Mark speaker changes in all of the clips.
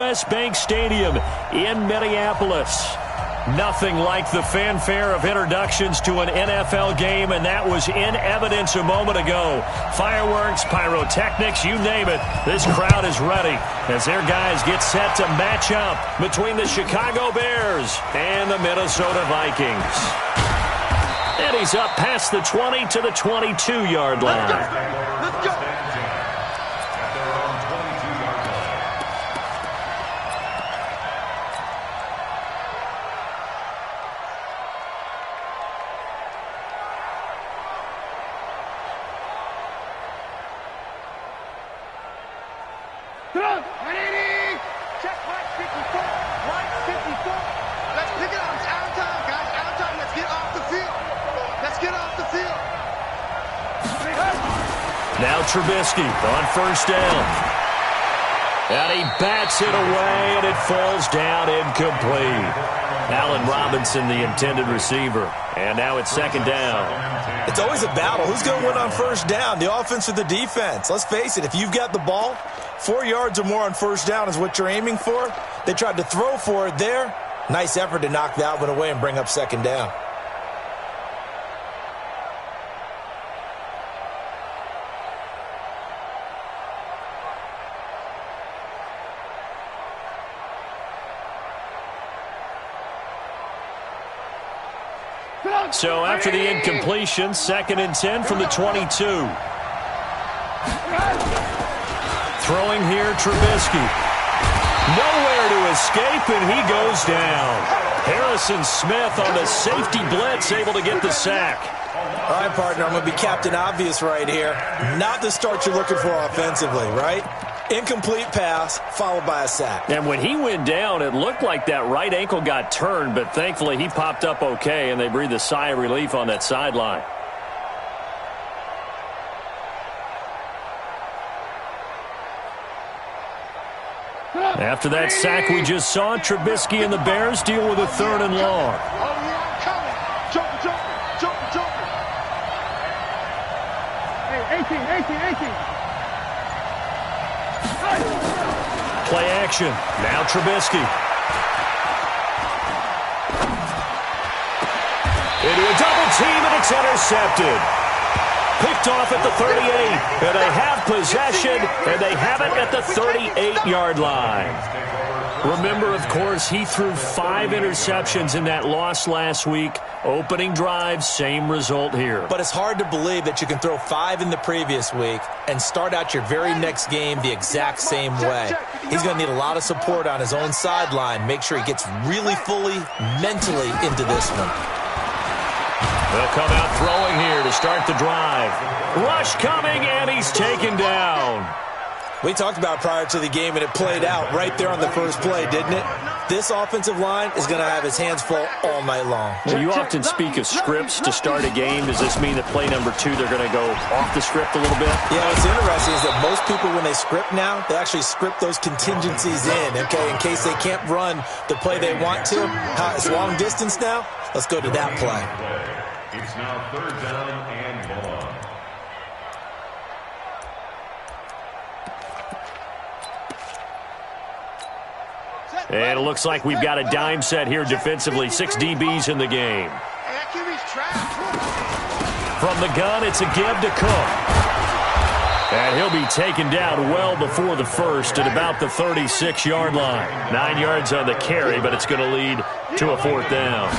Speaker 1: U.S. Bank Stadium in Minneapolis. Nothing like the fanfare of introductions to an NFL game, and that was in evidence a moment ago. Fireworks, pyrotechnics, you name it. This crowd is ready as their guys get set to match up between the Chicago Bears and the Minnesota Vikings. And he's up past the 20 to the 22-yard line.
Speaker 2: Let's go.
Speaker 3: Check right 54. Right 54. Let's pick it up. It's out of time, guys. Out of time. Let's get off the field. Let's get off the field.
Speaker 1: Now Trubisky on first down. And he bats it away, and it falls down incomplete. Allen Robinson, the intended receiver. And now it's second down.
Speaker 4: It's always a battle. Who's going to win on first down, the offense or the defense? Let's face it, if you've got the ball, 4 yards or more on first down is what you're aiming for. They tried to throw for it there. Nice effort to knock that one away and bring up second down.
Speaker 1: So after the incompletion, 2nd and 10 from the 22. Throwing here, Trubisky. Nowhere to escape, and he goes down. Harrison Smith on the safety blitz, able to get the sack.
Speaker 4: All right, partner, I'm going to be Captain Obvious right here. Not the start you're looking for offensively, right? Incomplete pass, followed by a sack.
Speaker 1: And when he went down, it looked like that right ankle got turned, but thankfully he popped up okay, and they breathed a sigh of relief on that sideline. After that sack we just saw, Trubisky and the Bears deal with a 3rd and long.
Speaker 3: Hey, 18.
Speaker 1: Play action. Now Trubisky. Into a double team, and it's intercepted. Picked off at the 38, and they have possession, and they have it at the 38-yard line. Remember, of course, he threw 5 interceptions in that loss last week. Opening drive, same result here.
Speaker 4: But it's hard to believe that you can throw 5 in the previous week and start out your very next game the exact same way. He's going to need a lot of support on his own sideline. Make sure he gets really fully, mentally into this one.
Speaker 1: They'll come out throwing here to start the drive. Rush coming, and he's taken down.
Speaker 4: We talked about prior to the game, and it played out right there on the first play, didn't it? This offensive line is going to have his hands full all night long.
Speaker 1: Well, you often speak of scripts to start a game. Does this mean that play number 2, they're going to go off the script a little bit?
Speaker 4: Yeah, what's interesting is that most people, when they script now, they actually script those contingencies in, okay, in case they can't run the play they want to. It's long distance now. Let's go to that play.
Speaker 2: It's now 3rd down and 1.
Speaker 1: And it looks like we've got a dime set here defensively. 6 DBs in the game. From the gun, it's a give to Cook. And he'll be taken down well before the first at about the 36-yard line. 9 yards on the carry, but it's going to lead to a 4th down.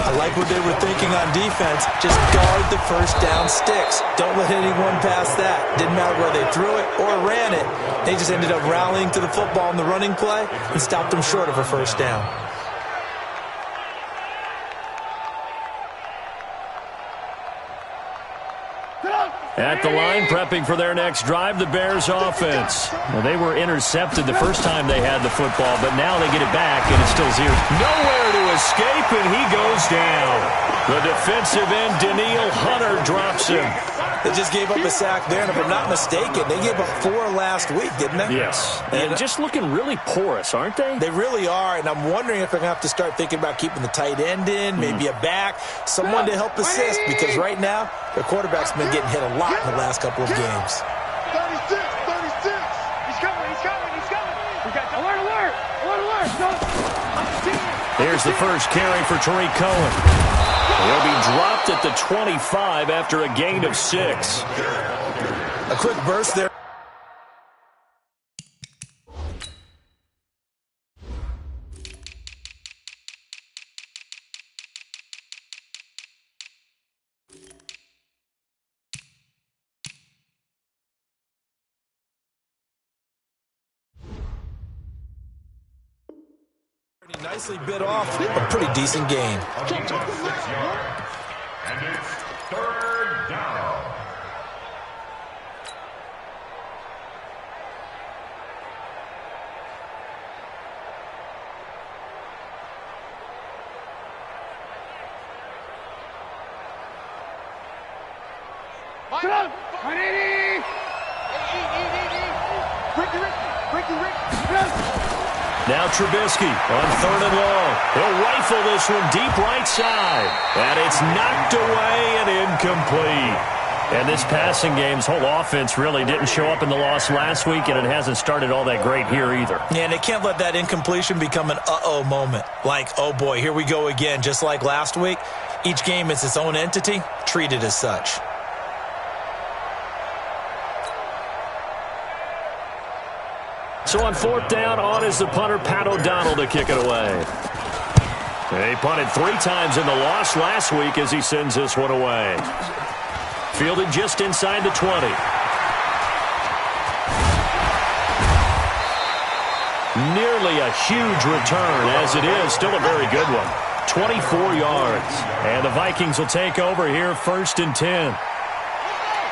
Speaker 4: I like what they were thinking on defense. Just guard the first down sticks. Don't let anyone pass that. Didn't matter where they threw it or ran it. They just ended up rallying to the football in the running play and stopped them short of a first down.
Speaker 1: At the line, prepping for their next drive, the Bears offense. Well, they were intercepted the first time they had the football, but now they get it back, and it's still 0. Nowhere to escape, and he goes down. The defensive end, Danielle Hunter, drops him.
Speaker 4: They just gave up a sack there, and if I'm not mistaken, they gave up 4 last week, didn't they?
Speaker 1: Yes. And just looking really porous, aren't they?
Speaker 4: They really are, and I'm wondering if they're going to have to start thinking about keeping the tight end in, maybe a back, someone to help assist, because right now, their quarterback's been getting hit a lot in the last couple of games.
Speaker 3: 36. He's coming. We got alert.
Speaker 1: Here's the first carry for Tariq Cohen. He'll be dropped at the 25 after a gain of 6.
Speaker 4: A quick burst there. Nicely bit off. A pretty decent game.
Speaker 2: Of the 6 yards. And it's 3rd down.
Speaker 1: Now Trubisky on 3rd and long. He'll rifle this one deep right side. And it's knocked away and incomplete. And this passing game's whole offense really didn't show up in the loss last week, and it hasn't started all that great here either.
Speaker 4: Yeah, and they can't let that incompletion become an uh-oh moment. Like, oh boy, here we go again, just like last week. Each game is its own entity, treated as such.
Speaker 1: So on 4th down, on is the punter, Pat O'Donnell, to kick it away. He punted 3 times in the loss last week as he sends this one away. Fielded just inside the 20. Nearly a huge return, as it is. Still a very good one. 24 yards. And the Vikings will take over here, 1st and 10.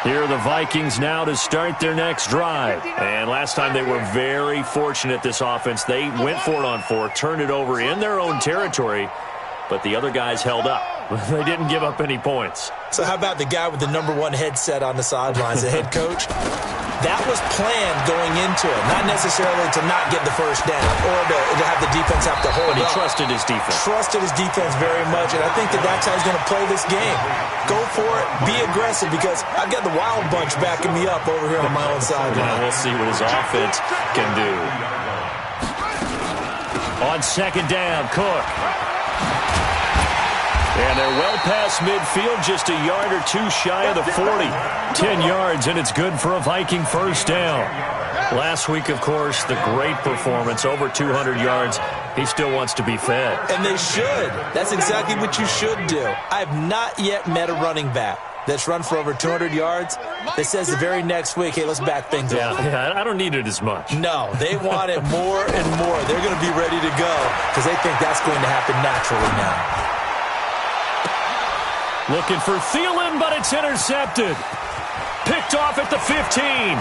Speaker 1: Here are the Vikings now to start their next drive. And last time they were very fortunate, this offense. They went for it on 4, turned it over in their own territory, but the other guys held up. They didn't give up any points.
Speaker 4: So how about the guy with the #1 headset on the sidelines, the head coach? That was planned going into it, not necessarily to not get the first down or to have the defense have to hold
Speaker 1: But he
Speaker 4: up.
Speaker 1: trusted his defense.
Speaker 4: Trusted his defense very much, and I think that's how he's going to play this game. Go for it, be aggressive, because I've got the Wild Bunch backing me up over here on my own sideline.
Speaker 1: Now we'll see what his offense can do. On 2nd down, Cook. And they're well past midfield, just a yard or 2 shy of the 40. 10 yards, and it's good for a Viking first down. Last week, of course, the great performance, over 200 yards. He still wants to be fed.
Speaker 4: And they should. That's exactly what you should do. I have not yet met a running back that's run for over 200 yards that says the very next week, hey, let's back things up.
Speaker 1: Yeah, I don't need it as much.
Speaker 4: No, they want it more and more. They're going to be ready to go because they think that's going to happen naturally now.
Speaker 1: Looking for Thielen, but it's intercepted. Picked off at the 15.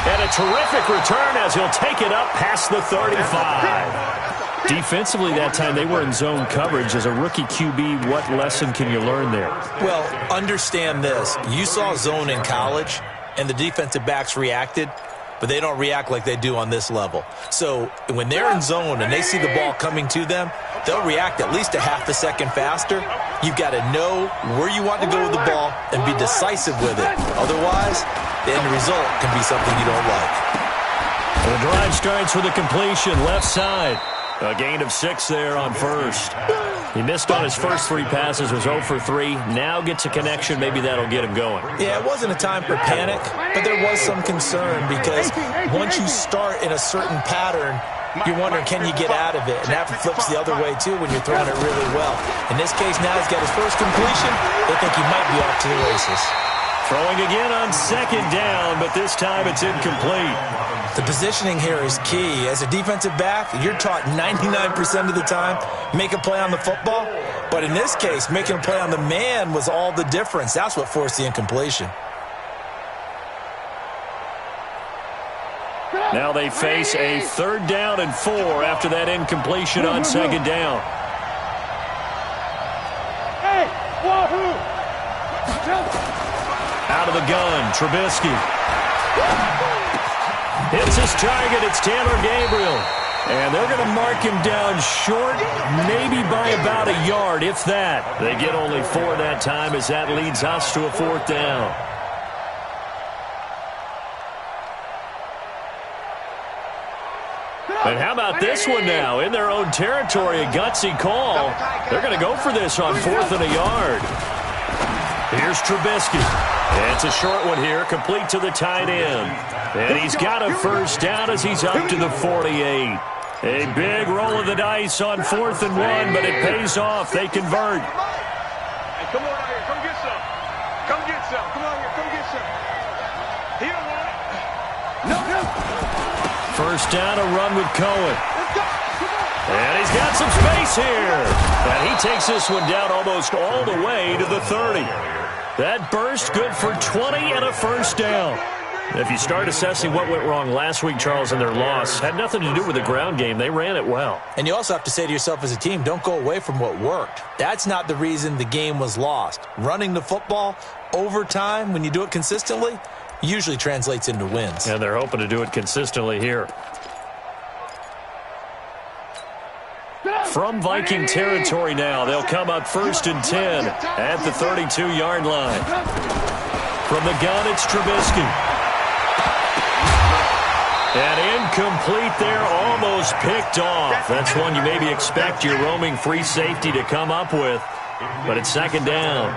Speaker 1: And a terrific return as he'll take it up past the 35. Defensively that time, they were in zone coverage. As a rookie QB, what lesson can you learn there?
Speaker 4: Well, understand this. You saw zone in college, and the defensive backs reacted, but they don't react like they do on this level. So when they're in zone and they see the ball coming to them, they'll react at least a half a second faster. You've got to know where you want to go with the ball and be decisive with it. Otherwise, the end result can be something you don't like.
Speaker 1: The drive starts with a completion left side. A gain of 6 there on 1st. He missed on his first 3 passes, was 0 for 3. Now gets a connection. Maybe that'll get him going.
Speaker 4: Yeah, it wasn't a time for panic, but there was some concern because once you start in a certain pattern, you're wondering, can you get out of it? And that flips the other way, too, when you're throwing it really well. In this case, now he's got his first completion. They think he might be off to the races.
Speaker 1: Throwing again on 2nd down, but this time it's incomplete.
Speaker 4: The positioning here is key. As a defensive back, you're taught 99% of the time, make a play on the football. But in this case, making a play on the man was all the difference. That's what forced the incompletion.
Speaker 1: Now they face a 3rd down and 4 after that incompletion on 2nd down. Out of the gun, Trubisky. Hits his target, it's Taylor Gabriel. And they're going to mark him down short, maybe by about a yard, if that. They get only 4 that time as that leads us to a 4th down. And how about this one now? In their own territory, a gutsy call. They're going to go for this on 4th and a yard. Here's Trubisky. It's a short one here, complete to the tight end. And he's got a first down as he's up to the 48. A big roll of the dice on 4th and 1, but it pays off. They convert.
Speaker 3: Hey, come on out here. Come get some. Come get some. Come on here. Come get some. He don't want it. No.
Speaker 1: First down, a run with Cohen.
Speaker 3: Let's go. Come on.
Speaker 1: And he's got some space here. And he takes this one down almost all the way to the 30. That burst good for 20 and a first down. If you start assessing what went wrong last week, Charles, in their loss, had nothing to do with the ground game. They ran it well.
Speaker 4: And you also have to say to yourself as a team, don't go away from what worked. That's not the reason the game was lost. Running the football over time, when you do it consistently, usually translates into wins.
Speaker 1: And they're hoping to do it consistently here. From Viking territory now, they'll come up 1st and 10 at the 32-yard line. From the gun, it's Trubisky. And incomplete there, almost picked off. That's one you maybe expect your roaming free safety to come up with, but it's 2nd down.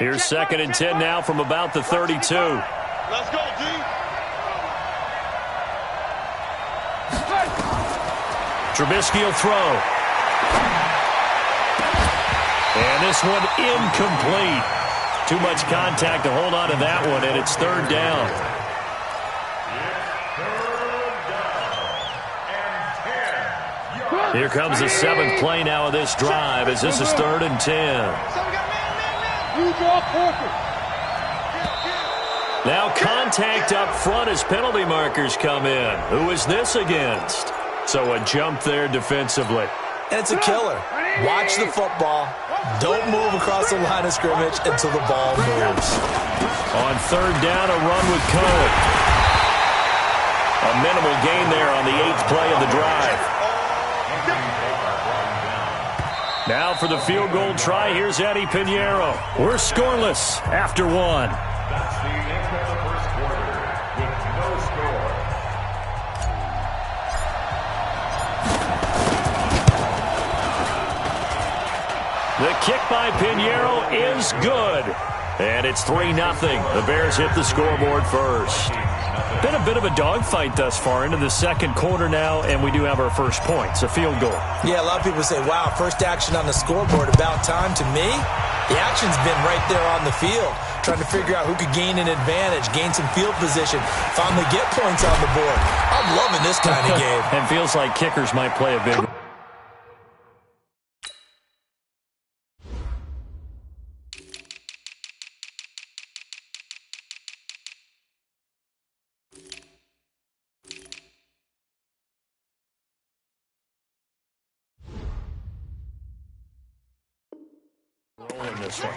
Speaker 1: Here's 2nd and 10 now from about the 32.
Speaker 3: Let's go, D.
Speaker 1: Trubisky will throw. And this one incomplete. Too much contact to hold on to that one, and it's 3rd down. Here comes the 7th play now of this drive as this is 3rd and 10. Now contact up front as penalty markers come in. Who is this against? So a jump there defensively.
Speaker 4: And it's a killer. Watch the football. Don't move across the line of scrimmage until the ball moves.
Speaker 1: On 3rd down, a run with Cohen. A minimal gain there on the 8th play of the drive. Now for the field goal try, here's Eddie Pinheiro. We're scoreless after 1.
Speaker 2: That's the end of the first quarter with no score.
Speaker 1: The kick by Pinheiro is good. And it's 3-0. The Bears hit the scoreboard first. Been a bit of a dogfight thus far into the 2nd quarter now, and we do have our first points, a field goal.
Speaker 4: Yeah, a lot of people say, wow, first action on the scoreboard, about time. To me, the action's been right there on the field, trying to figure out who could gain an advantage, gain some field position, finally get points on the board. I'm loving this kind of game.
Speaker 1: And feels like kickers might play a big role.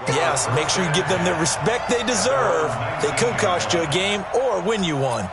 Speaker 4: Yes, make sure you give them the respect they deserve. They could cost you a game or win you one.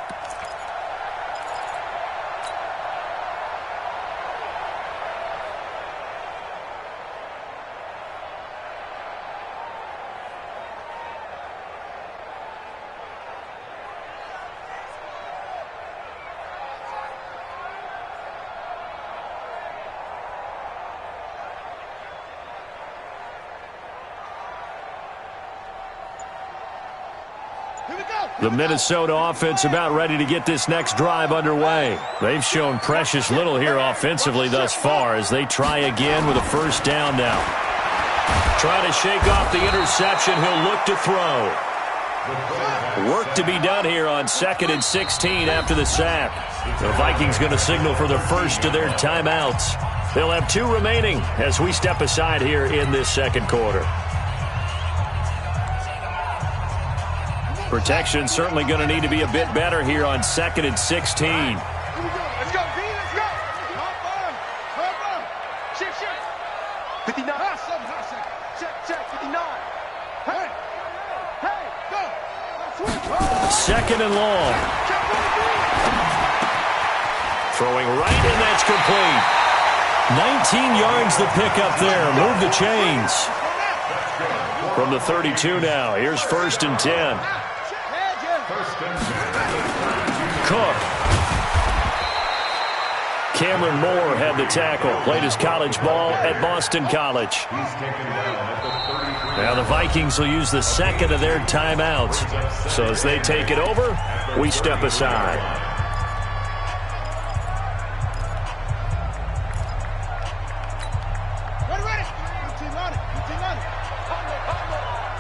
Speaker 1: The Minnesota offense about ready to get this next drive underway. They've shown precious little here offensively thus far as they try again with a first down now. Trying to shake off the interception. He'll look to throw. Work to be done here on 2nd and 16 after the sack. The Vikings going to signal for the first of their timeouts. They'll have 2 remaining as we step aside here in this 2nd quarter. Protection certainly going to need to be a bit better here on 2nd and 16.
Speaker 3: Let's go, B, let's go. Shift. 59. Check, 59. Hey, go.
Speaker 1: 2nd and long. Throwing right, and that's complete. 19 yards the pickup there. Move the chains. From the 32 now. Here's 1st and 10. Cook. Cameron Moore had the tackle. Played his college ball at Boston College. Now the Vikings will use the second of their timeouts. So as they take it over, we step aside.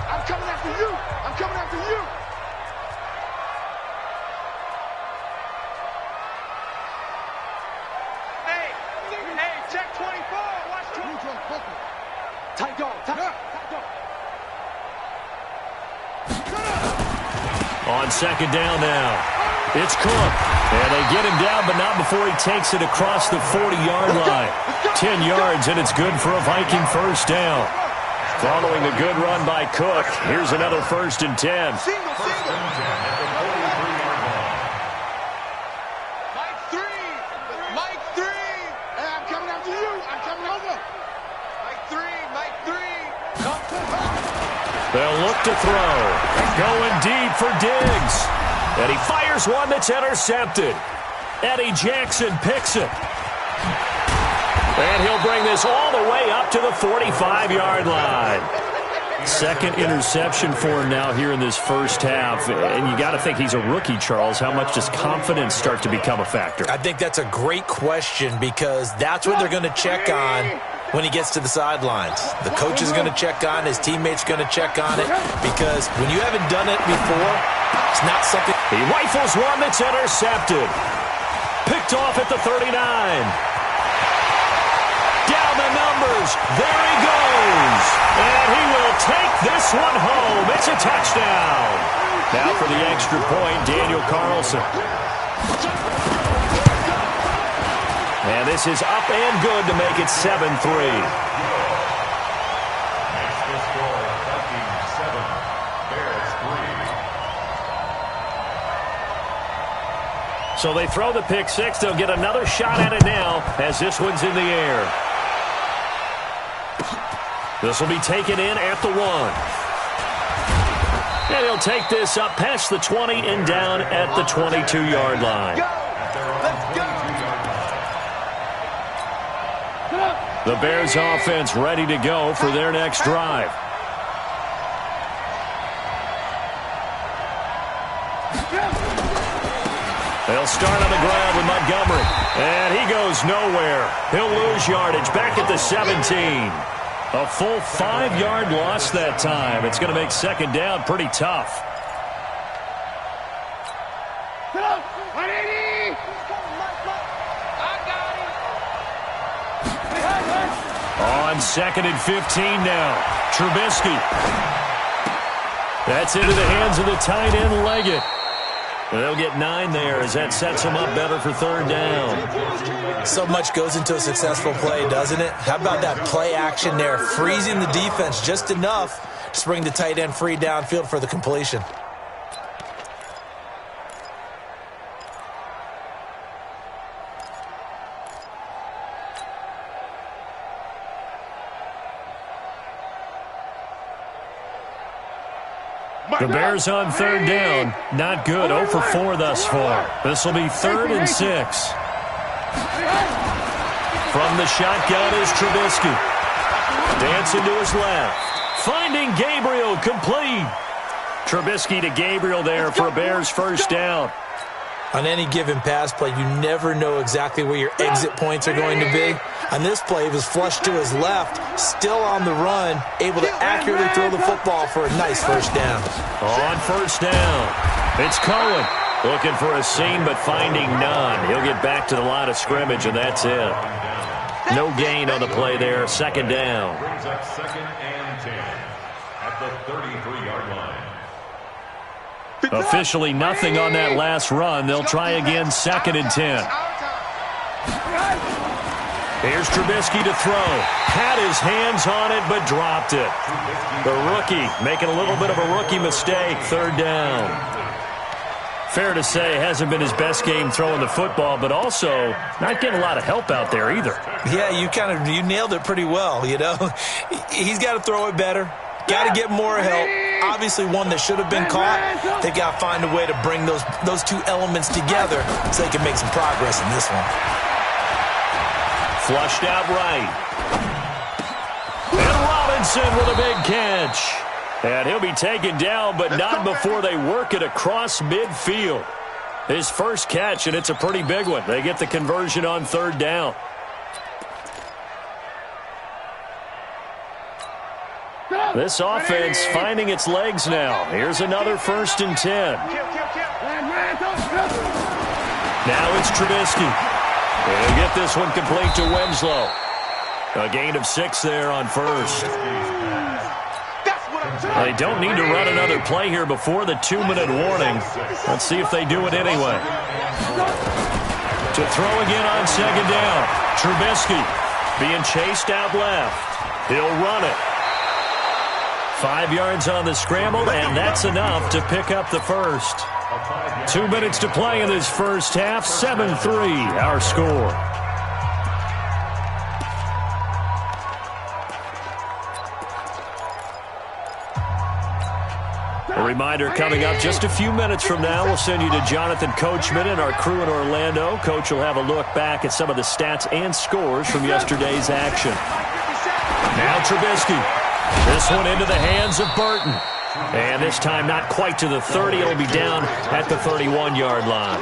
Speaker 3: I'm coming after you. I'm coming after you. Hey, check 24. Watch 24. Tight dog. Tight dog.
Speaker 1: On 2nd down now. It's Cook. And they get him down, but not before he takes it across the 40-yard line. 10 yards, and it's good for a Viking 1st down. Following a good run by Cook, here's another 1st and 10.
Speaker 3: Single. Mike 3. Hey, I'm coming after you. I'm coming over. Mike 3.
Speaker 1: They'll look to throw. Going deep for Diggs. And he fires one that's intercepted. Eddie Jackson picks it. And he'll bring this all the way up to the 45-yard line. Second interception for him now here in this first half. And you got to think he's a rookie, Charles. How much does confidence start to become a factor?
Speaker 4: I think that's a great question because that's what they're going to check on when he gets to the sidelines. The coach is going to check on, his teammates going to check on it because when you haven't done it before, it's not something.
Speaker 1: He rifles one that's intercepted. Picked off at the 39. Down the numbers. There he goes. And he will take this one home. It's a touchdown. Now for the extra point, Daniel Carlson. And this is up and good to make it 7-3. So they throw the pick six. They'll get another shot at it now as this one's in the air. This will be taken in at the 1. And he'll take this up past the 20 and down at the 22-yard line. The Bears offense ready to go for their next drive. They'll start on the ground with Montgomery. And he goes nowhere. He'll lose yardage back at the 17. A full 5-yard loss that time. It's going to make 2nd down pretty tough. On 2nd and 15 now. Trubisky. That's into the hands of the tight end, Leggett. They'll get 9 there as that sets them up better for 3rd down.
Speaker 4: So much goes into a successful play, doesn't it? How about that play action there, freezing the defense just enough to bring the tight end free downfield for the completion.
Speaker 1: The Bears on 3rd down. Not good. 0 for 4 thus far. This will be 3rd and 6. From the shotgun is Trubisky. Dancing to his left. Finding Gabriel complete. Trubisky to Gabriel there for a Bears 1st down.
Speaker 4: On any given pass play, you never know exactly where your exit points are going to be. On this play, he was flushed to his left, still on the run, able to accurately throw the football for a nice 1st down.
Speaker 1: On 1st down, it's Cohen. Looking for a seam, but finding none. He'll get back to the line of scrimmage, and that's it. No gain on the play there. 2nd down.
Speaker 2: Brings up 2nd and 10 at the 33-yard line.
Speaker 1: Officially nothing on that last run. They'll try again 2nd and 10. Here's Trubisky to throw. Had his hands on it, but dropped it. The rookie making a little bit of a rookie mistake. 3rd down. Fair to say, hasn't been his best game throwing the football, but also not getting a lot of help out there either.
Speaker 4: Yeah, you nailed it pretty well, you know. He's got to throw it better. Got to get more help. Obviously one that should have been caught. They've got to find a way to bring those two elements together so they can make some progress in this one.
Speaker 1: Flushed out right. And Robinson with a big catch. And he'll be taken down, but not before they work it across midfield. His first catch, and it's a pretty big one. They get the conversion on third down. This offense finding its legs now. Here's another 1st and 10. Now it's Trubisky. He'll get this one complete to Winslow. A gain of 6 there on first. They don't need to run another play here before the 2-minute warning. Let's see if they do it anyway. To throw again on second down. Trubisky being chased out left. He'll run it. 5 yards on the scramble, and that's enough to pick up the first. 2 minutes to play in this first half. 7-3 our score. A reminder coming up just a few minutes from now. We'll send you to Jonathan Coachman and our crew in Orlando. Coach will have a look back at some of the stats and scores from yesterday's action. Now Trubisky. This one into the hands of Burton. And this time not quite to the 30. It'll be down at the 31-yard line.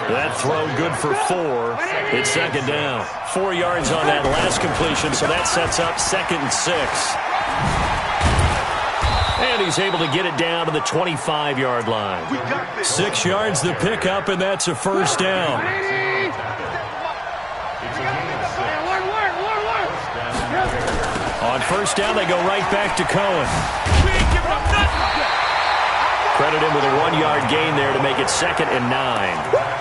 Speaker 1: That throw good for 4. It's second down. 4 yards on that last completion, so that sets up 2nd and 6. And he's able to get it down to the 25-yard line. 6 yards the pickup, and that's a first down. On first down, they go right back to Cohen. Credit him with a 1-yard gain there to make it 2nd and 9.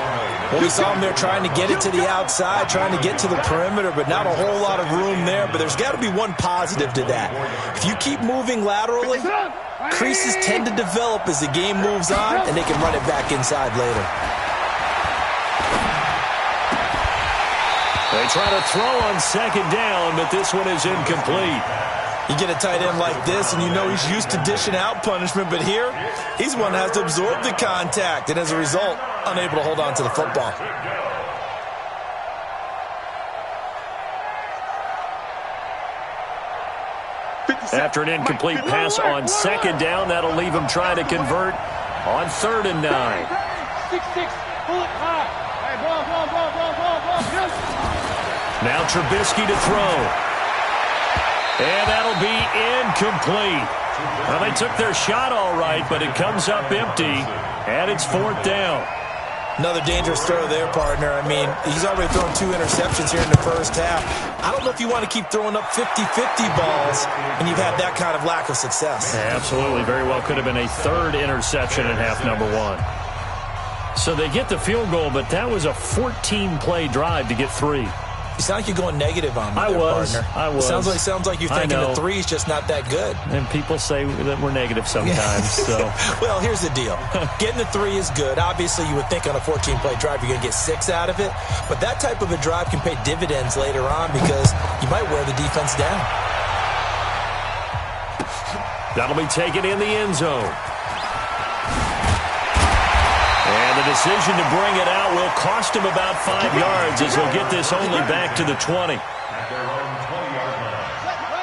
Speaker 4: Well, we saw him there trying to get it to the outside, trying to get to the perimeter, but not a whole lot of room there. But there's got to be one positive to that. If you keep moving laterally, creases tend to develop as the game moves on, and they can run it back inside later.
Speaker 1: They try to throw on second down, but this one is incomplete.
Speaker 4: You get a tight end like this, and you know he's used to dishing out punishment, but here, he's one that has to absorb the contact, and as a result, unable to hold on to the football.
Speaker 1: After an incomplete pass on second down, that'll leave him trying to convert on 3rd and 9.
Speaker 3: 6-6, pull it high. Hey, ball.
Speaker 1: Now Trubisky to throw. And that'll be incomplete. Well, they took their shot all right, but it comes up empty, and it's 4th down.
Speaker 4: Another dangerous throw there, partner. I mean, he's already thrown 2 interceptions here in the first half. I don't know if you want to keep throwing up 50-50 balls when you've had that kind of lack of success.
Speaker 1: Yeah, absolutely. Very well could have been a 3rd interception in half number 1. So they get the field goal, but that was a 14-play drive to get 3.
Speaker 4: You sound like you're going negative on me,
Speaker 1: partner. I was.
Speaker 4: Sounds like you're thinking the 3 is just not that good.
Speaker 1: And people say that we're negative sometimes. So,
Speaker 4: well, here's the deal. Getting the 3 is good. Obviously, you would think on a 14-play drive you're going to get 6 out of it. But that type of a drive can pay dividends later on because you might wear the defense down.
Speaker 1: That'll be taken in the end zone. And the decision to bring it out will cost him about 5 yards as he'll get this only back to the 20.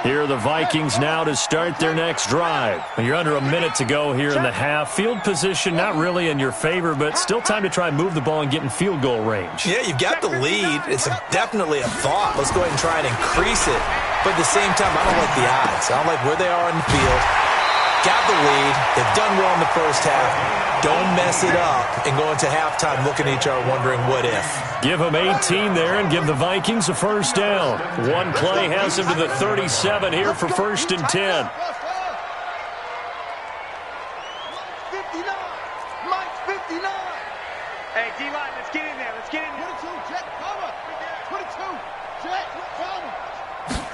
Speaker 1: Here are the Vikings now to start their next drive. You're under a minute to go here in the half. Field position not really in your favor, but still time to try and move the ball and get in field goal range.
Speaker 4: Yeah, you've got the lead. It's definitely a thought. Let's go ahead and try and increase it. But at the same time, I don't like the odds. I don't like where they are on the field. Got the lead. They've done well in the first half. Don't mess it up and go into halftime looking at each other wondering what if.
Speaker 1: Give them 18 there and give the Vikings a first down. One play has them to the 37 here for 1st and 10.
Speaker 3: Mike's 59. Hey, D-line, let's get in there. Let's get in there. 22, Jet, cover. 22, Jet, cover.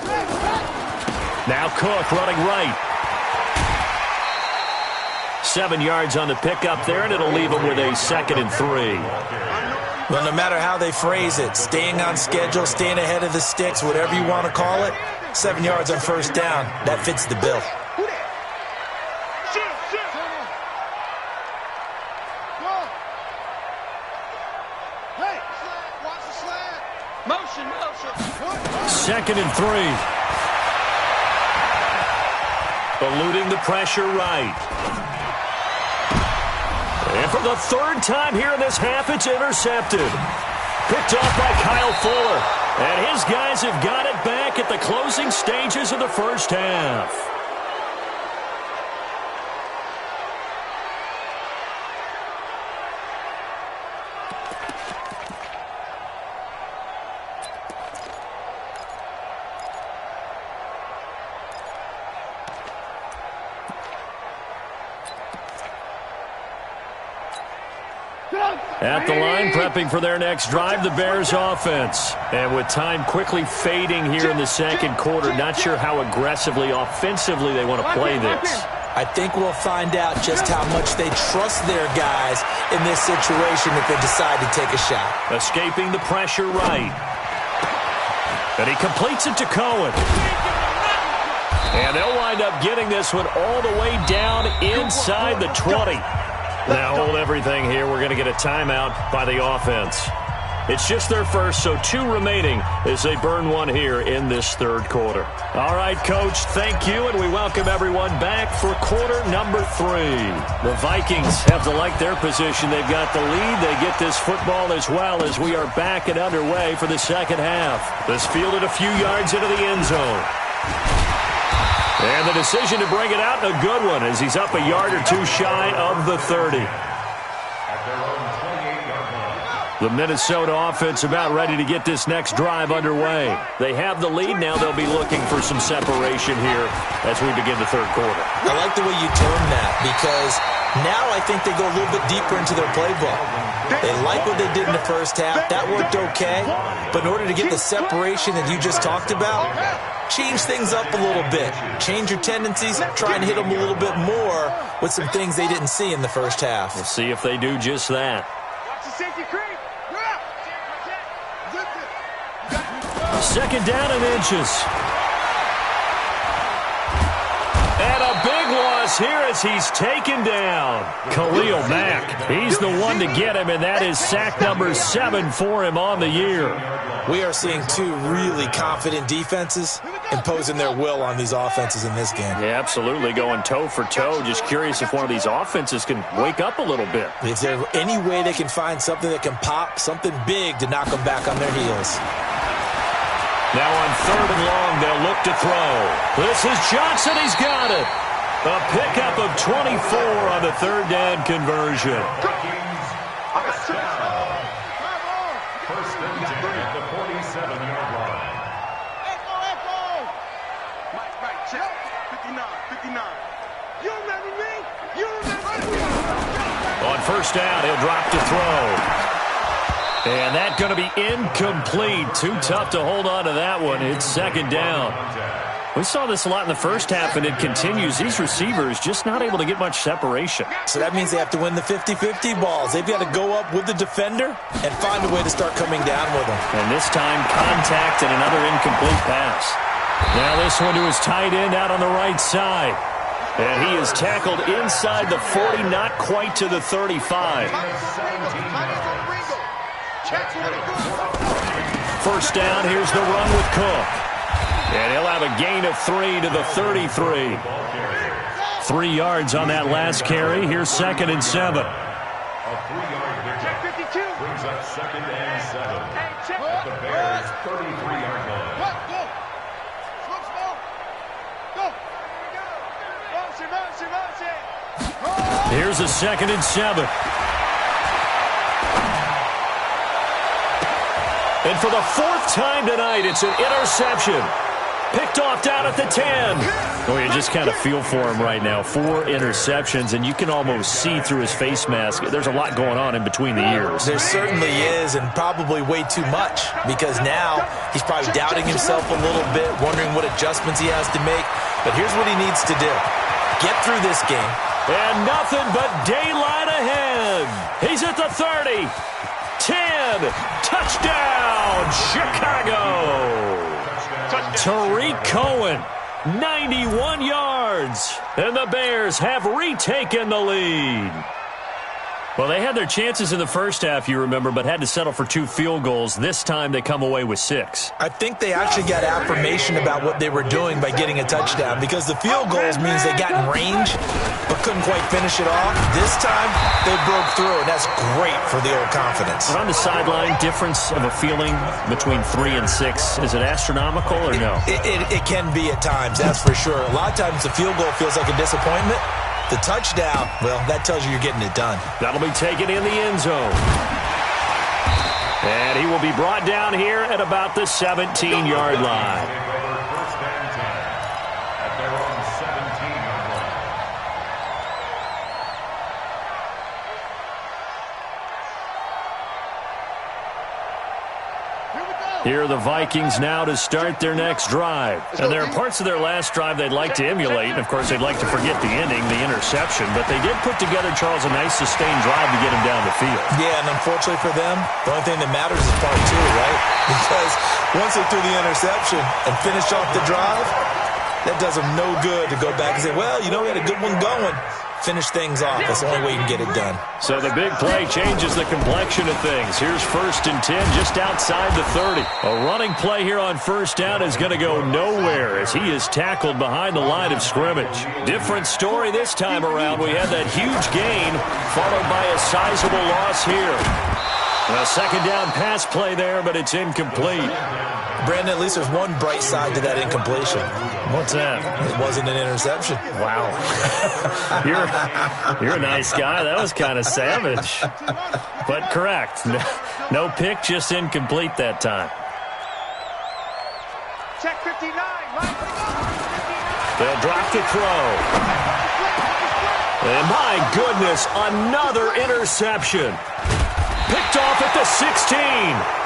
Speaker 3: Jet.
Speaker 1: Now Cook running right. 7 yards on the pickup there, and it'll leave them with a 2nd and 3.
Speaker 4: Well, no matter how they phrase it, staying on schedule, staying ahead of the sticks, whatever you want to call it, 7 yards on first down, that fits the bill.
Speaker 1: Second and 3. Eluding the pressure right. And for the 3rd time here in this half, it's intercepted. Picked off by Kyle Fuller. And his guys have got it back at the closing stages of the first half. At the line, prepping for their next drive, the Bears offense. And with time quickly fading here in the second quarter, not sure how aggressively, offensively they want to play this.
Speaker 4: I think we'll find out just how much they trust their guys in this situation if they decide to take a shot.
Speaker 1: Escaping the pressure right. And he completes it to Cohen. And they'll wind up getting this one all the way down inside the 20. Now hold everything here. We're going to get a timeout by the offense. It's just their first, so 2 remaining as they burn one here in this third quarter. All right, Coach, thank you, and we welcome everyone back for quarter number 3. The Vikings have to like their position. They've got the lead. They get this football as well as we are back and underway for the second half. This fielded a few yards into the end zone. And the decision to bring it out, a good one, as he's up a yard or 2 shy of the 30. The Minnesota offense about ready to get this next drive underway. They have the lead. Now they'll be looking for some separation here as we begin the third quarter.
Speaker 4: I like the way you term that because now I think they go a little bit deeper into their playbook. They like what they did in the first half. That worked okay. But in order to get the separation that you just talked about, change things up a little bit. Change your tendencies. Try and hit them a little bit more with some things they didn't see in the first half.
Speaker 1: We'll see if they do just that. Second down and inches. And a big loss here as he's taken down. Khalil Mack, he's the one to get him, and that is sack number 7 for him on the year.
Speaker 4: We are seeing 2 really confident defenses imposing their will on these offenses in this game.
Speaker 1: Yeah, absolutely, going toe for toe. Just curious if one of these offenses can wake up a little bit.
Speaker 4: Is there any way they can find something that can pop, something big to knock them back on their heels?
Speaker 1: Now on 3rd and long, they'll look to throw. This is Johnson. He's got it. A pickup of 24 on the 3rd down conversion.
Speaker 2: First and 10 at the 47-yard line.
Speaker 3: Right, check. 59. You remember me? You remember me?
Speaker 1: On first down, he'll drop to throw. And that's going to be incomplete. Too tough to hold on to that one. It's 2nd down. We saw this a lot in the first half, and it continues. These receivers just not able to get much separation.
Speaker 4: So that means they have to win the 50-50 balls. They've got to go up with the defender and find a way to start coming down with them.
Speaker 1: And this time, contact and another incomplete pass. Now this one to his tight end out on the right side. And he is tackled inside the 40, not quite to the 35. First down, here's the run with Cook. And he'll have a gain of 3 to the 33. 3 yards on that last carry. Here's 2nd and 7.
Speaker 2: A 3-yard pickup brings up 2nd and 7. At the Bears' 33-yard line.
Speaker 1: Here's a 2nd and 7. And for the 4th time tonight, it's an interception. Picked off down at the 10. Oh, you just kind of feel for him right now. 4 interceptions, and you can almost see through his face mask. There's a lot going on in between the ears.
Speaker 4: There certainly is, and probably way too much, because now he's probably doubting himself a little bit, wondering what adjustments he has to make. But here's what he needs to do. Get through this game,
Speaker 1: And nothing but daylight ahead. He's at the 30. 10. Touchdown, Chicago. Tariq Cohen, 91 yards. And the Bears have retaken the lead. Well, they had their chances in the first half, you remember, but had to settle for 2 field goals. This time they come away with 6.
Speaker 4: I think they actually got affirmation about what they were doing by getting a touchdown, because the field goals means they got in range but couldn't quite finish it off. This time they broke through, and that's great for the old confidence.
Speaker 1: On the sideline, difference of a feeling between 3 and 6, is it astronomical or no?
Speaker 4: It can be at times, that's for sure. A lot of times the field goal feels like a disappointment. The touchdown, well, that tells you you're getting it done.
Speaker 1: That'll be taken in the end zone. And he will be brought down here at about the 17-yard line.
Speaker 2: First and 10 at their own 17-yard line.
Speaker 1: Here are the Vikings now to start their next drive. And there are parts of their last drive they'd like to emulate. And, of course, they'd like to forget the ending, the interception. But they did put together, Charles, a nice sustained drive to get him down the field.
Speaker 4: Yeah, and unfortunately for them, the only thing that matters is part 2, right? Because once they threw the interception and finished off the drive, that does them no good to go back and say, well, you know, we had a good one going. Finish things off. That's the only way you can get it done.
Speaker 1: So the big play changes the complexion of things. Here's 1st and 10 just outside the 30. A running play here on first down is going to go nowhere as he is tackled behind the line of scrimmage. Different story this time around. We had that huge gain followed by a sizable loss here. A second down pass play there, but it's incomplete.
Speaker 4: Brandon, at least there's one bright side to that incompletion.
Speaker 1: What's that?
Speaker 4: It wasn't an interception.
Speaker 1: Wow. You're a nice guy. That was kind of savage. But correct. No pick, just incomplete that time.
Speaker 3: Check 59, Mike.
Speaker 1: They'll drop the throw. And my goodness, another interception. Picked off at the 16.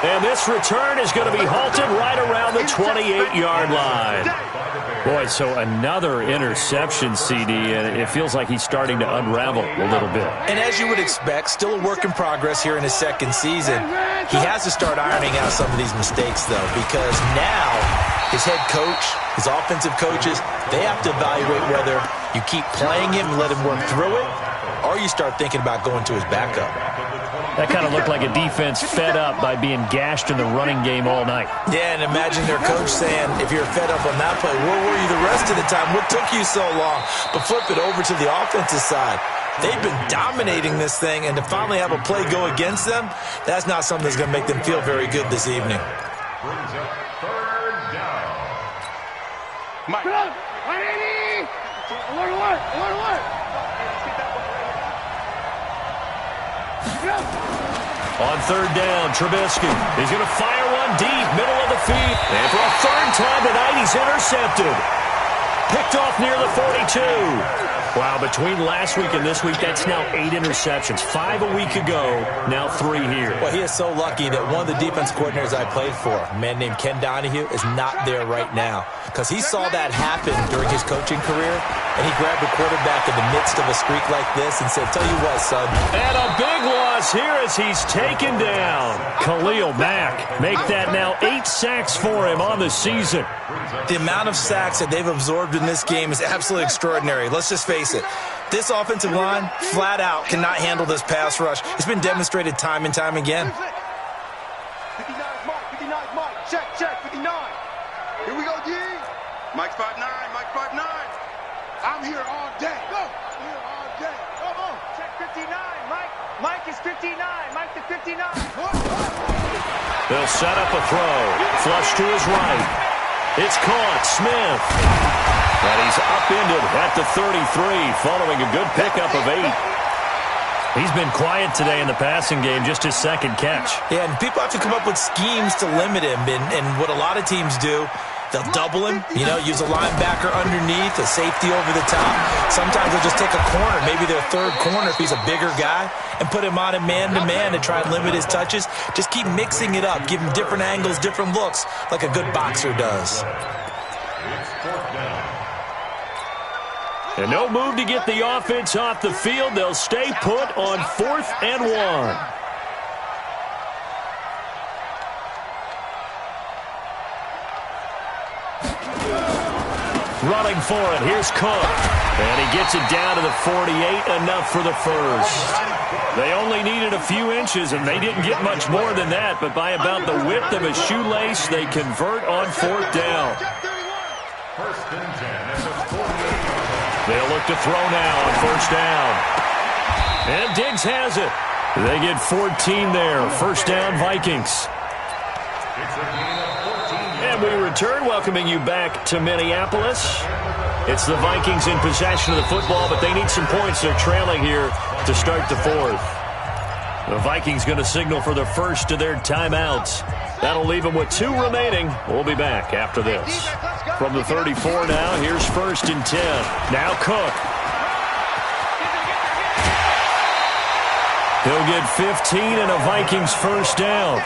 Speaker 1: And this return is going to be halted right around the 28-yard line. Boy, so another interception, CD, and it feels like he's starting to unravel a little bit.
Speaker 4: And as you would expect, still a work in progress here in his second season. He has to start ironing out some of these mistakes, though, because now his head coach, his offensive coaches, they have to evaluate whether you keep playing him and let him work through it, or you start thinking about going to his backup.
Speaker 1: That kind of looked like a defense fed up by being gashed in the running game all night.
Speaker 4: Yeah, and imagine their coach saying, if you're fed up on that play, where were you the rest of the time? What took you so long? But flip it over to the offensive side. They've been dominating this thing, and to finally have a play go against them, that's not something that's going to make them feel very good this evening.
Speaker 2: Brings up 3rd down.
Speaker 3: Mike. Alert.
Speaker 1: On 3rd down, Trubisky. He's going to fire one deep, middle of the field. And for a 3rd time tonight, he's intercepted. Picked off near the 42. Wow, between last week and this week, that's now 8 interceptions. 5 a week ago, now 3 here.
Speaker 4: Well, he is so lucky that one of the defense coordinators I played for, a man named Ken Donahue, is not there right now. Because he saw that happen during his coaching career, and he grabbed a quarterback in the midst of a streak like this and said, tell you what, son.
Speaker 1: And a big loss here as he's taken down. Khalil Mack, make that now 8 sacks for him on the season.
Speaker 4: The amount of sacks that they've absorbed in this game is absolutely extraordinary. Let's just face it. This offensive line, flat out, cannot handle this pass rush. It's been demonstrated time and time again.
Speaker 3: 59 Mike. Check, 59. Here we go, D. Mike's 5'9", Mike's 5'9". I'm here all day. Go. I'm here all day. Come on. Check 59, Mike. Mike is 59. Mike to 59.
Speaker 1: They'll set up a throw. Flush to his right. It's caught. Smith. And he's upended at the 33 following a good pickup of 8. He's been quiet today in the passing game, just his 2nd catch.
Speaker 4: Yeah, and people have to come up with schemes to limit him. And what a lot of teams do, they'll double him, use a linebacker underneath, a safety over the top. Sometimes they'll just take a corner, maybe their 3rd corner if he's a bigger guy, and put him on a man-to-man to try and limit his touches. Just keep mixing it up, give him different angles, different looks, like a good boxer does.
Speaker 2: It's 4th down.
Speaker 1: And no move to get the offense off the field. They'll stay put on 4th and 1. Running for it. Here's Cook. And he gets it down to the 48, enough for the first. They only needed a few inches, and they didn't get much more than that. But by about the width of a shoelace, they convert on 4th down.
Speaker 2: First and 10 at the 48.
Speaker 1: They'll look to throw now on 1st down. And Diggs has it. They get 14 there. 1st down, Vikings.
Speaker 2: It's a gain of 14.
Speaker 1: And we return, welcoming you back to Minneapolis. It's the Vikings in possession of the football, but they need some points. They're trailing here to start the 4th. The Vikings going to signal for the first of their timeouts. That'll leave them with 2 remaining. We'll be back after this. From the 34 now, here's 1st and 10. Now Cook. He'll get 15 and a Vikings 1st down.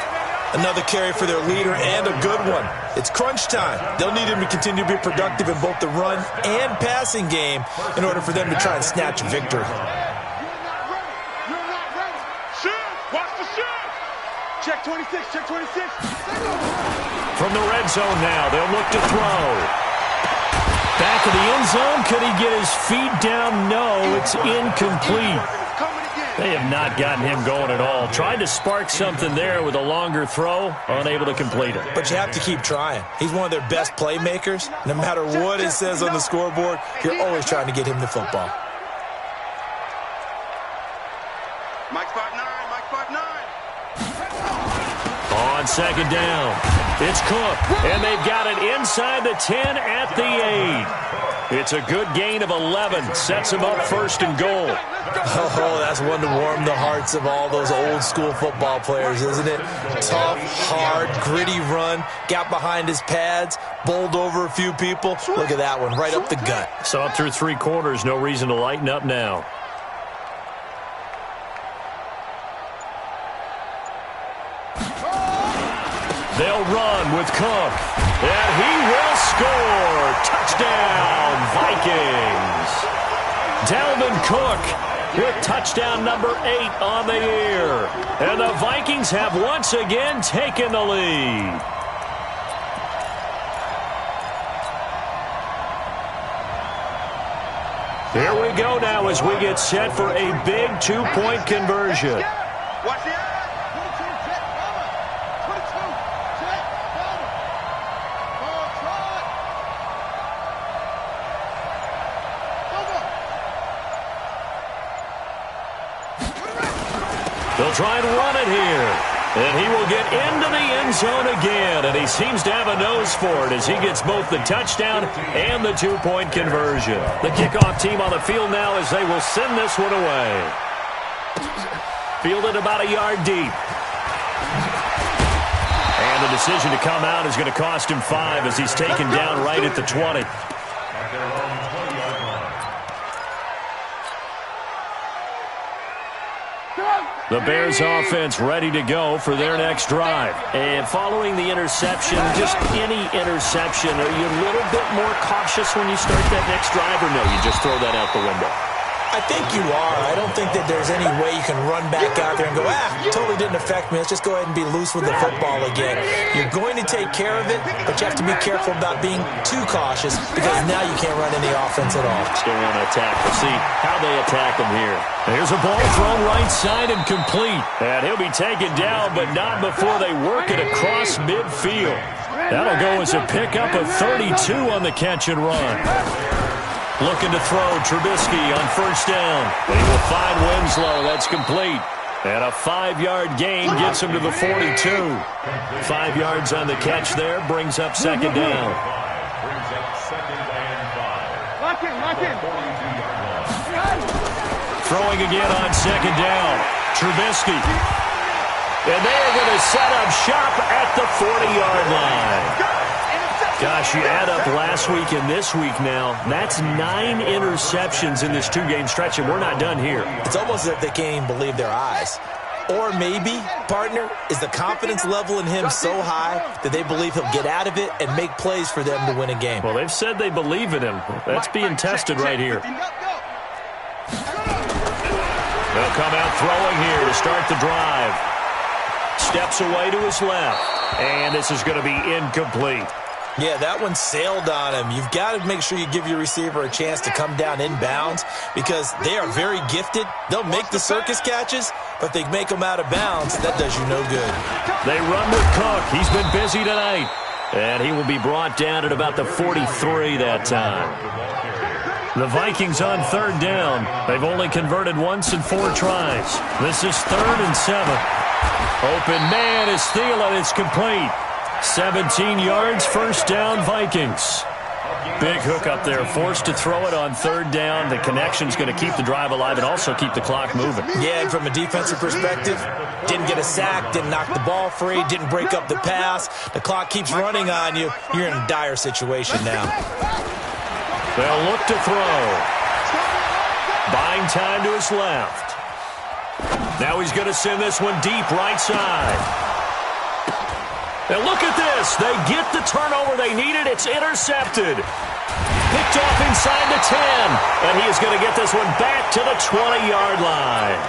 Speaker 4: Another carry for their leader and a good one. It's crunch time. They'll need him to continue to be productive in both the run and passing game in order for them to try and snatch a victory.
Speaker 3: Watch the shoot! Check 26, check 26.
Speaker 1: From the red zone now, they'll look to throw. Back of the end zone, could he get his feet down? No, it's incomplete. They have not gotten him going at all. Tried to spark something there with a longer throw, unable to complete it.
Speaker 4: But you have to keep trying. He's one of their best playmakers. No matter what it says on the scoreboard, you're always trying to get him the football.
Speaker 3: Mike's 5'9", Mike's 5'9".
Speaker 1: On 2nd down, it's Cook, and they've got it inside the 10 at the 8. It's a good gain of 11. Sets him up 1st and goal.
Speaker 4: Oh, that's one to warm the hearts of all those old school football players, isn't it? Tough, hard, gritty run. Got behind his pads, bowled over a few people. Look at that one, right up the gut.
Speaker 1: So up through 3 quarters, no reason to lighten up now. They'll run with Cook, and he will score. Touchdown, Vikings. Dalvin Cook with touchdown number 8 on the year. And the Vikings have once again taken the lead. Here we go now as we get set for a big 2-point conversion.
Speaker 3: Watch the eye.
Speaker 1: They'll try and run it here. And he will get into the end zone again. And he seems to have a nose for it as he gets both the touchdown and the 2-point conversion. The kickoff team on the field now as they will send this one away. Fielded about a yard deep. And the decision to come out is going to cost him 5 as he's taken down right at the 20. The Bears offense ready to go for their next drive. And following the interception, just any interception, are you a little bit more cautious when you start that next drive, or no, you just throw that out the window?
Speaker 4: I think you are. I don't think that there's any way you can run back out there and go, totally didn't affect me. Let's just go ahead and be loose with the football again. You're going to take care of it, but you have to be careful about being too cautious because now you can't run any offense at all.
Speaker 1: Still want to attack. We'll see how they attack him here. Here's a ball thrown right side and complete. And he'll be taken down, but not before they work it across midfield. That'll go as a pickup of 32 on the catch and run. Looking to throw Trubisky on 1st down. But he will find Winslow. That's complete. And a 5-yard gain gets him to the 42. 5 yards on the catch there. Brings up 2nd down.
Speaker 2: Brings up 2nd and 5.
Speaker 3: Lock in.
Speaker 2: 42-yard line.
Speaker 1: Throwing again on 2nd down. Trubisky. And they are going to set up shop at the 40-yard line. Gosh, you add up last week and this week now, that's 9 interceptions in this 2-game stretch, and we're not done here.
Speaker 4: It's almost as if they can't even believe their eyes. Or maybe, partner, is the confidence level in him so high that they believe he'll get out of it and make plays for them to win a game.
Speaker 1: Well, they've said they believe in him. That's being tested right here. They'll come out throwing here to start the drive. Steps away to his left. And this is going to be incomplete.
Speaker 4: Yeah, that one sailed on him. You've got to make sure you give your receiver a chance to come down inbounds because they are very gifted. They'll make the circus catches, but they make them out of bounds. That does you no good.
Speaker 1: They run with Cook. He's been busy tonight. And he will be brought down at about the 43 that time. The Vikings on third down. They've only converted once in 4 tries. This is 3rd and 7. Open man is Thielen. It's complete. 17 yards, first down, Vikings. Big hook up there, forced to throw it on third down. The connection's going to keep the drive alive and also keep the clock moving.
Speaker 4: Yeah, and from a defensive perspective, didn't get a sack, didn't knock the ball free, didn't break up the pass. The clock keeps running on you. You're in a dire situation now.
Speaker 1: They'll look to throw. Buying time to his left. Now he's going to send this one deep right side. And look at this. They get the turnover they needed. It's intercepted. Picked off inside the 10. And he is going to get this one back to the 20-yard line.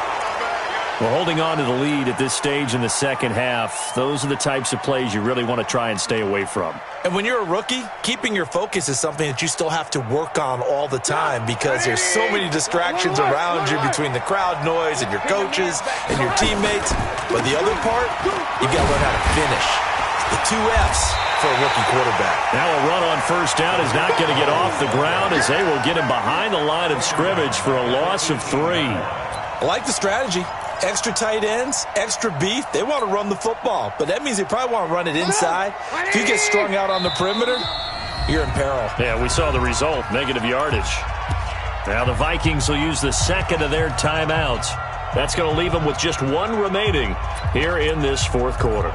Speaker 1: Well, holding on to the lead at this stage in the second half, those are the types of plays you really want to try and stay away from.
Speaker 4: And when you're a rookie, keeping your focus is something that you still have to work on all the time because there's so many distractions around you between the crowd noise and your coaches and your teammates. But the other part, you got to learn how to finish. The 2 F's for a rookie quarterback.
Speaker 1: Now a run on first down is not going to get off the ground as they will get him behind the line of scrimmage for a loss of 3.
Speaker 4: I like the strategy. Extra tight ends, extra beef. They want to run the football, but that means they probably want to run it inside. If you get strung out on the perimeter, you're in peril.
Speaker 1: Yeah, we saw the result, negative yardage. Now the Vikings will use the second of their timeouts. That's going to leave them with just 1 remaining here in this fourth quarter.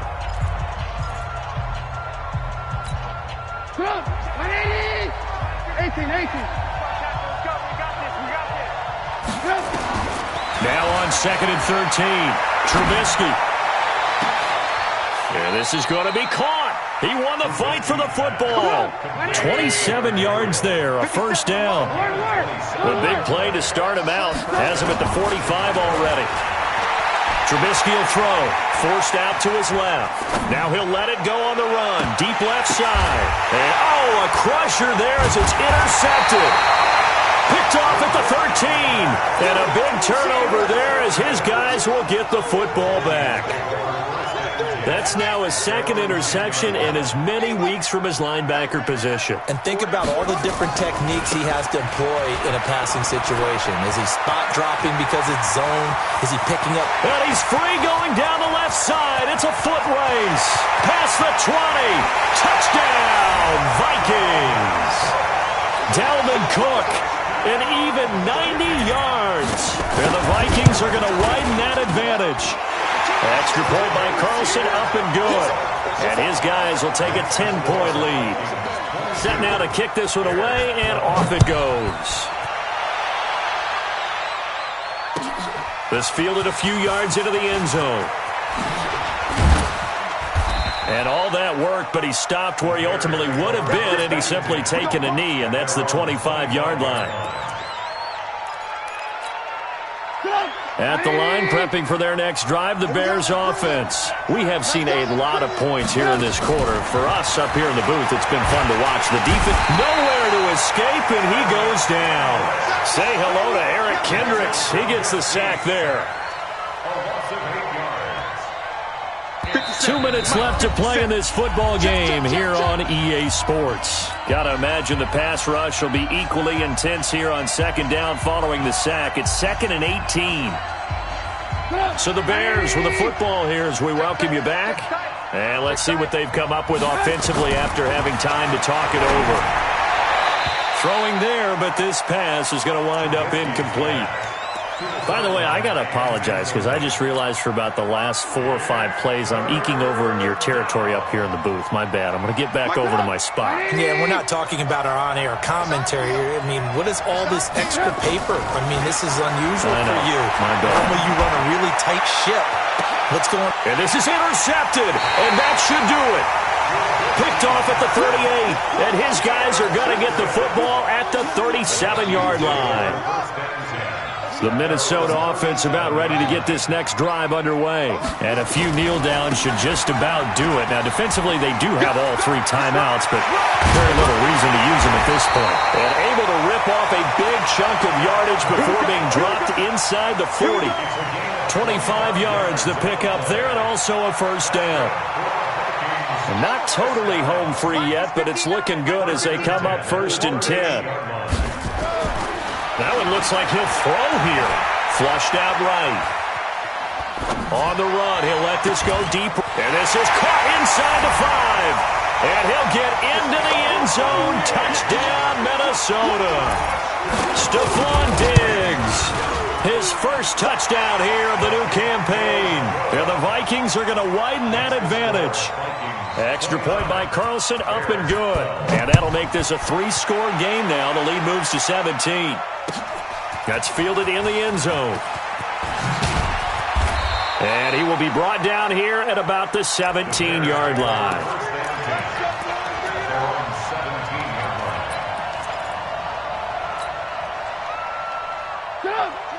Speaker 3: 18.
Speaker 1: Now on 2nd and 13, Trubisky. Yeah, this is going to be caught. He won the fight for the football. 27 yards there, a first down. The big play to start him out has him at the 45 already. Trubisky will throw, forced out to his left. Now he'll let it go on the run, deep left side. And, a crusher there as it's intercepted. Picked off at the 13. And a big turnover there as his guys will get the football back. That's now his 2nd interception in as many weeks from his linebacker position.
Speaker 4: And think about all the different techniques he has to employ in a passing situation. Is he spot dropping because it's zone? Is he picking up?
Speaker 1: And he's free going down the left side. It's a foot race. Past the 20. Touchdown, Vikings. Dalvin Cook. An even 90 yards. And the Vikings are going to widen that advantage. Extra point by Carlson, up and good. And his guys will take a 10-point lead. Set now to kick this one away, and off it goes. This fielded a few yards into the end zone. And all that worked, but he stopped where he ultimately would have been, and he's simply taken a knee, and that's the 25-yard line. At the line, prepping for their next drive, the Bears offense. We have seen a lot of points here in this quarter. For us up here in the booth, it's been fun to watch. The defense nowhere to escape, and he goes down. Say hello to Eric Kendricks. He gets the sack there. 2 minutes left to play in this football game here on EA Sports. Gotta imagine the pass rush will be equally intense here on 2nd down following the sack. It's 2nd and 18. So the Bears with the football here as we welcome you back. And let's see what they've come up with offensively after having time to talk it over. Throwing there, but this pass is going to wind up incomplete. By the way, I got to apologize because I just realized for about the last 4 or 5 plays I'm eking over into your territory up here in the booth. My bad. I'm going to get back over to my spot.
Speaker 4: Yeah, we're not talking about our on-air commentary here. I mean, what is all this extra paper? I mean, this is unusual for you.
Speaker 1: My bad.
Speaker 4: Normally you run a really tight ship. What's going on?
Speaker 1: And this is intercepted, and that should do it. Picked off at the 38, and his guys are going to get the football at the 37-yard line. The Minnesota offense about ready to get this next drive underway. And a few kneel downs should just about do it. Now, defensively, they do have all 3 timeouts, but very little reason to use them at this point. And able to rip off a big chunk of yardage before being dropped inside the 40. 25 yards to pick up there, and also a first down. And not totally home free yet, but it's looking good as they come up 1st and 10. That one looks like he'll throw here. Flushed out right. On the run, he'll let this go deep. And this is caught inside the 5. And he'll get into the end zone. Touchdown, Minnesota. Stephon Diggs. His first touchdown here of the new campaign. And the Vikings are going to widen that advantage. Extra point by Carlson, up and good. And that'll make this a 3-score game now. The lead moves to 17. That's fielded in the end zone. And he will be brought down here at about the 17-yard line.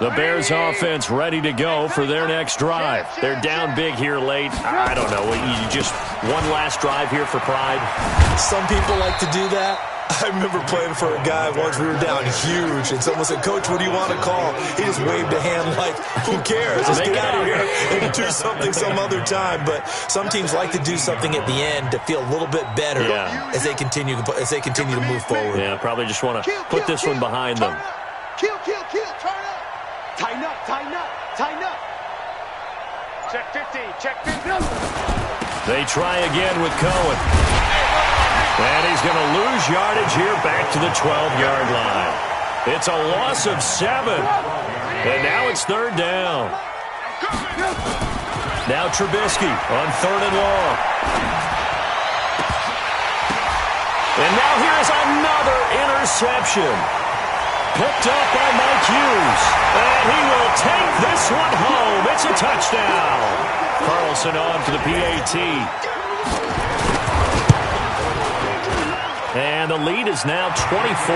Speaker 1: The Bears offense ready to go for their next drive. They're down big here late. I don't know. You just one last drive here for pride?
Speaker 4: Some people like to do that. I remember playing for a guy once. We were down huge, and someone said, "Coach, what do you want to call?" He just waved a hand like, "Who cares? Let's get out of here and do something some other time." But some teams like to do something at the end to feel a little bit better as they continue to move forward.
Speaker 1: Yeah, probably just want to put this one behind them.
Speaker 3: Kill, turn up. Tighten up. Check 50, check 50.
Speaker 1: They try again with Cohen. And he's going to lose yardage here back to the 12-yard line. It's a loss of 7. And now it's 3rd down. Now Trubisky on 3rd and long. And now here's another interception. Picked up by Mike Hughes. And he will take this one home. It's a touchdown. Carlson on for the PAT. And the lead is now 24.